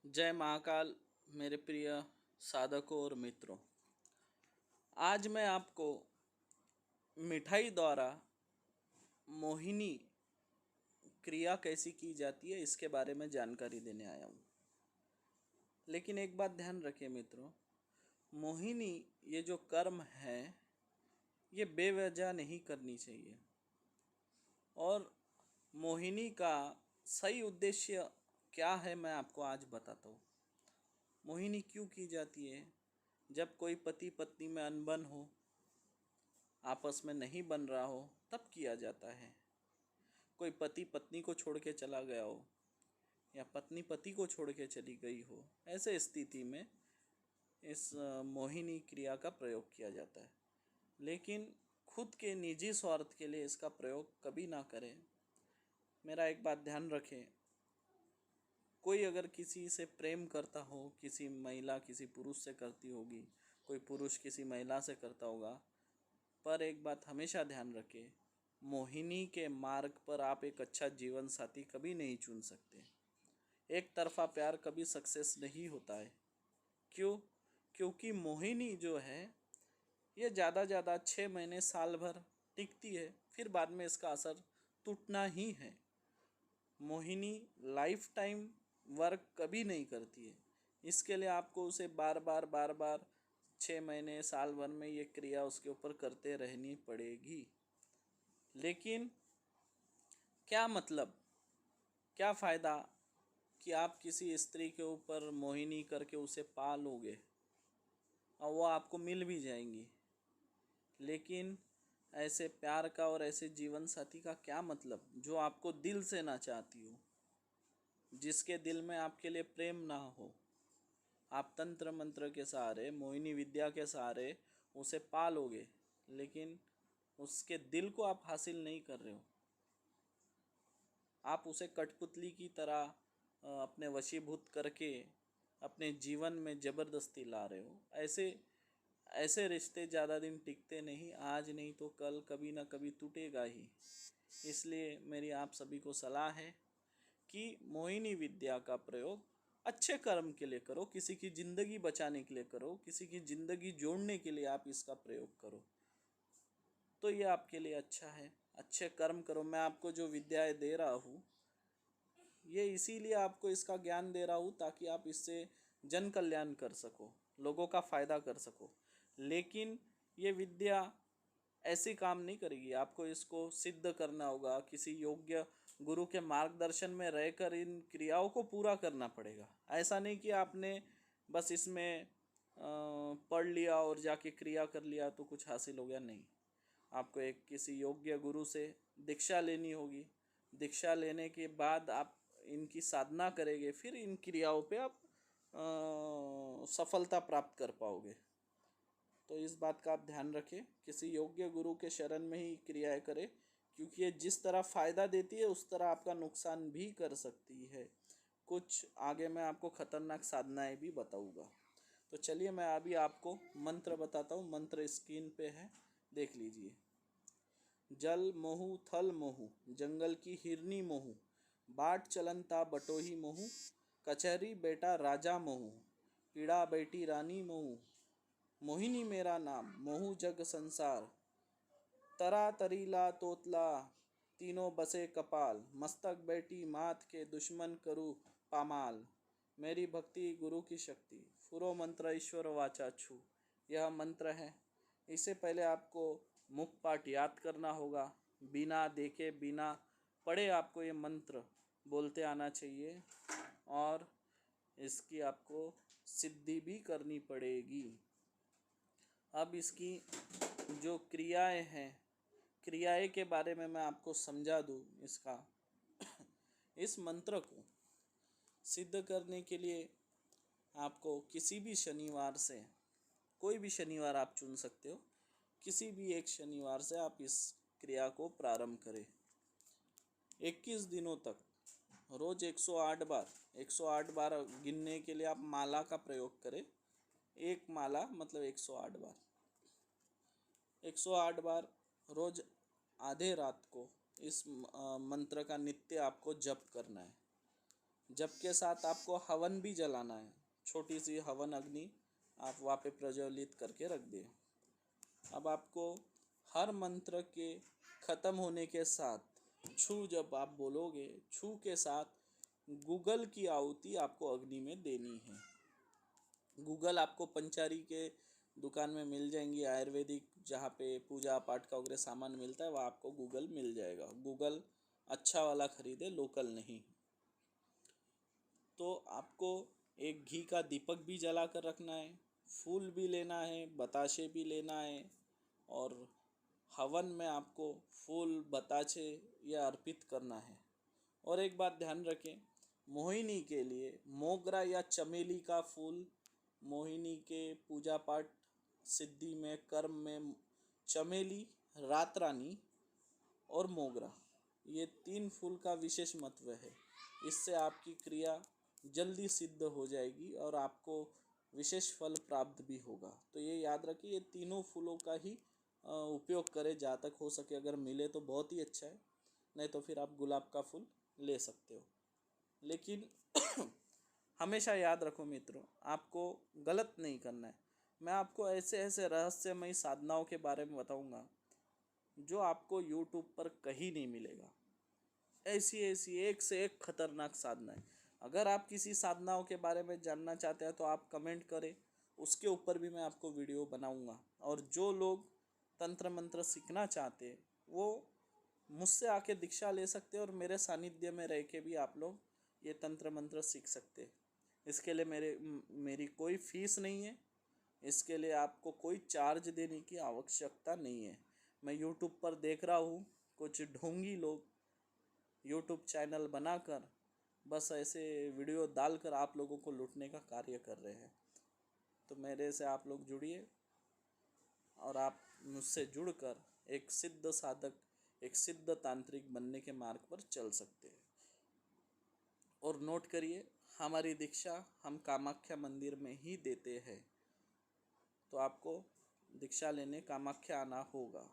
जय महाकाल मेरे प्रिय साधकों और मित्रों। आज मैं आपको मिठाई द्वारा मोहिनी क्रिया कैसी की जाती है इसके बारे में जानकारी देने आया हूँ। लेकिन एक बात ध्यान रखिए मित्रों, मोहिनी ये जो कर्म है ये बेवजह नहीं करनी चाहिए। और मोहिनी का सही उद्देश्य क्या है मैं आपको आज बताता हूँ। मोहिनी क्यों की जाती है? जब कोई पति पत्नी में अनबन हो, आपस में नहीं बन रहा हो, तब किया जाता है। कोई पति पत्नी को छोड़ के चला गया हो या पत्नी पति को छोड़ के चली गई हो, ऐसे स्थिति में इस मोहिनी क्रिया का प्रयोग किया जाता है। लेकिन खुद के निजी स्वार्थ के लिए इसका प्रयोग कभी ना करें। मेरा एक बात ध्यान रखें, कोई अगर किसी से प्रेम करता हो, किसी महिला किसी पुरुष से करती होगी, कोई पुरुष किसी महिला से करता होगा, पर एक बात हमेशा ध्यान रखें, मोहिनी के मार्ग पर आप एक अच्छा जीवन साथी कभी नहीं चुन सकते। एक तरफा प्यार कभी सक्सेस नहीं होता है। क्यों? क्योंकि मोहिनी जो है ये ज़्यादा 6 महीने साल भर टिकती है, फिर बाद में इसका असर टूटना ही है। मोहिनी लाइफ टाइम वर्क कभी नहीं करती है। इसके लिए आपको उसे बार बार 6 महीने साल भर में ये क्रिया उसके ऊपर करते रहनी पड़ेगी। लेकिन क्या मतलब, क्या फ़ायदा कि आप किसी स्त्री के ऊपर मोहिनी करके उसे पा लोगे और वो आपको मिल भी जाएंगी, लेकिन ऐसे प्यार का और ऐसे जीवन साथी का क्या मतलब जो आपको दिल से ना चाहती हो, जिसके दिल में आपके लिए प्रेम ना हो। आप तंत्र मंत्र के सहारे, मोहिनी विद्या के सहारे उसे पालोगे, लेकिन उसके दिल को आप हासिल नहीं कर रहे हो। आप उसे कठपुतली की तरह अपने वशीभूत करके अपने जीवन में ज़बरदस्ती ला रहे हो। ऐसे ऐसे रिश्ते ज़्यादा दिन टिकते नहीं, आज नहीं तो कल कभी ना कभी टूटेगा ही। इसलिए मेरी आप सभी को सलाह है कि मोहिनी विद्या का प्रयोग अच्छे कर्म के लिए करो, किसी की ज़िंदगी बचाने के लिए करो, किसी की ज़िंदगी जोड़ने के लिए आप इसका प्रयोग करो, तो ये आपके लिए अच्छा है। अच्छे कर्म करो। मैं आपको जो विद्याएं दे रहा हूँ ये इसीलिए आपको इसका ज्ञान दे रहा हूँ ताकि आप इससे जन कल्याण कर सको, लोगों का फ़ायदा कर सको। लेकिन ये विद्या ऐसी काम नहीं करेगी। आपको इसको सिद्ध करना होगा, किसी योग्य गुरु के मार्गदर्शन में रहकर इन क्रियाओं को पूरा करना पड़ेगा। ऐसा नहीं कि आपने बस इसमें पढ़ लिया और जाके क्रिया कर लिया तो कुछ हासिल हो गया, नहीं। आपको एक किसी योग्य गुरु से दीक्षा लेनी होगी। दीक्षा लेने के बाद आप इनकी साधना करेंगे, फिर इन क्रियाओं पे आप सफलता प्राप्त कर पाओगे। तो इस बात का आप ध्यान रखें, किसी योग्य गुरु के शरण में ही क्रियाएं करें, क्योंकि ये जिस तरह फ़ायदा देती है उस तरह आपका नुकसान भी कर सकती है। कुछ आगे मैं आपको खतरनाक साधनाएं भी बताऊंगा। तो चलिए मैं अभी आपको मंत्र बताता हूँ। मंत्र स्क्रीन पे है, देख लीजिए। जल मोहु थल मोहु, जंगल की हिरनी मोहु, बाट चलनता बटोही मोहु, कचहरी बेटा राजा मोहु, पीड़ा बेटी रानी मोहु, मोहिनी मेरा नाम, मोहु जग संसार, तरा तरीला तोतला, तीनों बसे कपाल, मस्तक बैठी मात के दुश्मन करू पामाल, मेरी भक्ति गुरु की शक्ति, फुरो मंत्र ईश्वर वाचा छू। यह मंत्र है। इससे पहले आपको मुख पाठ याद करना होगा। बिना देखे बिना पढ़े आपको ये मंत्र बोलते आना चाहिए और इसकी आपको सिद्धि भी करनी पड़ेगी। अब इसकी जो क्रियाएं हैं, क्रियाएं के बारे में मैं आपको समझा दूँ। इसका इस मंत्र को सिद्ध करने के लिए आपको किसी भी शनिवार से, कोई भी शनिवार आप चुन सकते हो, किसी भी एक शनिवार से आप इस क्रिया को प्रारंभ करें। 21 दिनों तक रोज़ 108 बार गिनने के लिए आप माला का प्रयोग करें। एक माला मतलब 108 बार। 108 बार रोज़ आधे रात को इस मंत्र का नित्य आपको जप करना है। जप के साथ आपको हवन भी जलाना है। छोटी सी हवन अग्नि आप वहाँ पे प्रज्वलित करके रख दें। अब आपको हर मंत्र के खत्म होने के साथ छू जब आप बोलोगे, छू के साथ गूगल की आहुति आपको अग्नि में देनी है। गूगल आपको पंचारी के दुकान में मिल जाएंगी, आयुर्वेदिक जहाँ पे पूजा पाठ का वगैरह सामान मिलता है वहाँ आपको गूगल मिल जाएगा। गूगल अच्छा वाला खरीदे, लोकल नहीं। तो आपको एक घी का दीपक भी जला कर रखना है, फूल भी लेना है, बताशे भी लेना है, और हवन में आपको फूल बताशे यह अर्पित करना है। और एक बात ध्यान रखें, मोहिनी के लिए मोगरा या चमेली का फूल, मोहिनी के पूजा पाठ सिद्धि में कर्म में चमेली, रात रानी और मोगरा, ये 3 फूल का विशेष महत्व है। इससे आपकी क्रिया जल्दी सिद्ध हो जाएगी और आपको विशेष फल प्राप्त भी होगा। तो ये याद रखिए, ये तीनों फूलों का ही उपयोग करें जहाँ तक हो सके। अगर मिले तो बहुत ही अच्छा है, नहीं तो फिर आप गुलाब का फूल ले सकते हो। लेकिन हमेशा याद रखो मित्रों, आपको गलत नहीं करना है। मैं आपको ऐसे ऐसे रहस्यमयी साधनाओं के बारे में बताऊंगा जो आपको यूट्यूब पर कहीं नहीं मिलेगा। ऐसी ऐसी एक से एक खतरनाक साधना है। अगर आप किसी साधनाओं के बारे में जानना चाहते हैं तो आप कमेंट करें, उसके ऊपर भी मैं आपको वीडियो बनाऊंगा। और जो लोग तंत्र मंत्र सीखना चाहते हैं वो मुझसे आके दीक्षा ले सकते हैं और मेरे सानिध्य में रह के भी आप लोग ये तंत्र मंत्र सीख सकते हैं। इसके लिए मेरी कोई फीस नहीं है, इसके लिए आपको कोई चार्ज देने की आवश्यकता नहीं है। मैं यूट्यूब पर देख रहा हूँ कुछ ढोंगी लोग यूट्यूब चैनल बनाकर बस ऐसे वीडियो डालकर आप लोगों को लूटने का कार्य कर रहे हैं। तो मेरे से आप लोग जुड़िए और आप मुझसे जुड़कर एक सिद्ध साधक, एक सिद्ध तांत्रिक बनने के मार्ग पर चल सकते हैं। और नोट करिए, हमारी दीक्षा हम कामाख्या मंदिर में ही देते हैं, तो आपको दीक्षा लेने कामाख्या आना होगा।